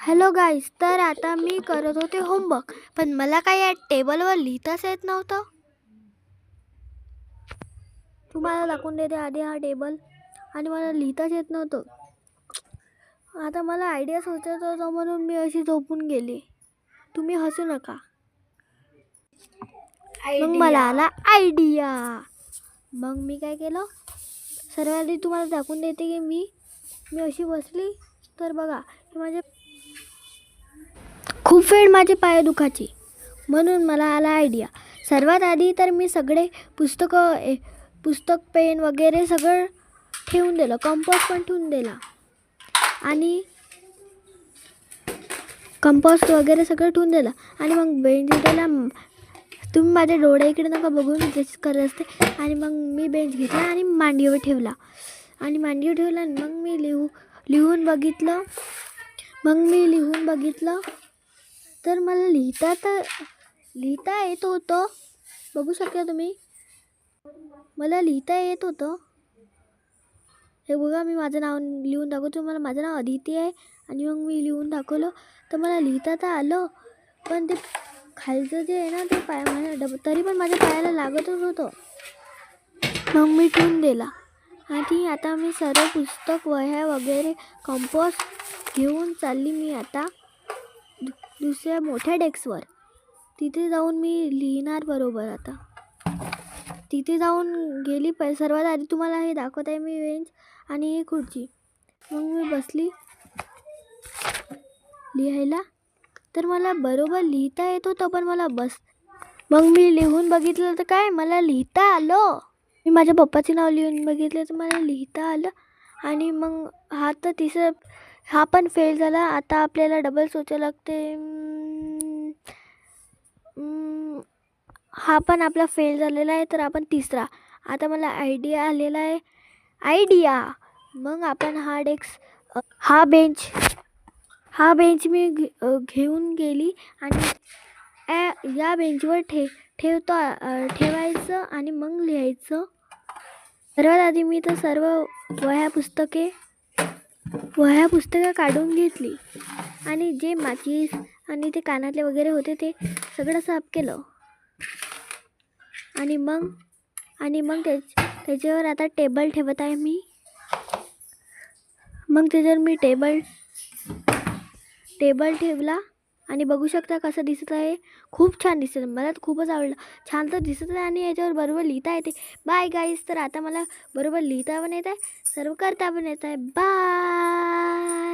Hello गाईस, तर आता मी करत होते होमवर्क, पण मला काही या टेबलवर लिहिताच येत नव्हतं. तुम्हाला दाखवून देते आधी हा टेबल, आणि मला लिहिताच येत नव्हतं. आता मला आयडिया सुचत होता म्हणून मी अशी झोपून गेली. तुम्ही हसू नका. मग मला आला आयडिया. मग मी काय केलं, सर्वात आधी तुम्हाला दाखवून देते की मी अशी बसली. तर बघा, माझे खूप वेळ माझे पाय दुखायचे, म्हणून मला आला आयडिया. सर्वात आधी तर मी सगळे पुस्तक पेन वगैरे सगळं ठेवून दिलं, कंपास पण ठेवून दिला, आणि कंपास वगैरे सगळं ठेवून दिलं. आणि मग बेंच घेतला. तुम्ही माझे डोळे इकडे नका बघून, जस्ट करत असते. आणि मग मी बेंच घेतला आणि मांडीवर ठेवला. आणि मग मी लिहून बघितलं. तर मला लिहिता येत होतं. बघू शकता तुम्ही, मला लिहिता येत होतं. हे बघा, मी माझं नाव लिहून दाखवतो. मला माझं नाव अदिती आहे, आणि मग मी लिहून दाखवलं. तर मला लिहिता तर आलं, पण ते खालचं जे आहे ना, ते तरी पण माझ्या पायाला लागतच होतं. मग मी ठेवून दिला. आणि आता मी सर्व पुस्तक, वह्या वगैरे, कंपास घेऊन चालली मी आता दुसऱ्या मोठ्या डेस्कवर. तिथे जाऊन मी लिहिणार बरोबर. आता तिथे जाऊन गेली. सर्वात आधी तुम्हाला हे दाखवत आहे मी बेंच आणि ही खुर्ची. मग मी बसली लिहायला. तर मला बरोबर लिहिता येत होतं, पण मग मी लिहून बघितलं तर काय, मला लिहिता आलं. मी माझ्या पप्पाचे नाव लिहून बघितलं तर मला लिहिता आलं. आणि मग हा पण फेल झाला. आता आपल्याला डबल सोचावं लागते. हा पण आपला फेल झालेला आहे, तर आपण तिसरा. आता मला आयडिया आलेला आहे. मग आपण हा बेंच मी घेऊन गेली, आणि या बेंचवर ठेवायचं आणि मग लिहायचं. सर्वात आधी मी तर सर्व वह्या पुस्तकं काढून घेतली, आणि जे माचीस आणि ते कानातले वगैरे होते ते सगळं साफ केलं. आणि मग त्याच्यावर आता टेबल ठेवत आहे मी. मग त्याच्यावर मी टेबल ठेवला, आणि बघू शकता कसं दिसत आहे. खूप छान दिसत, मला तर खूपच आवडलं. छान तर दिसत आहे, आणि याच्यावर बरोबर लिहिता येते. बाय गाईस, तर आता मला बरोबर लिहिता पण येत आहे, सर्व करता पण येत आहे. बाय.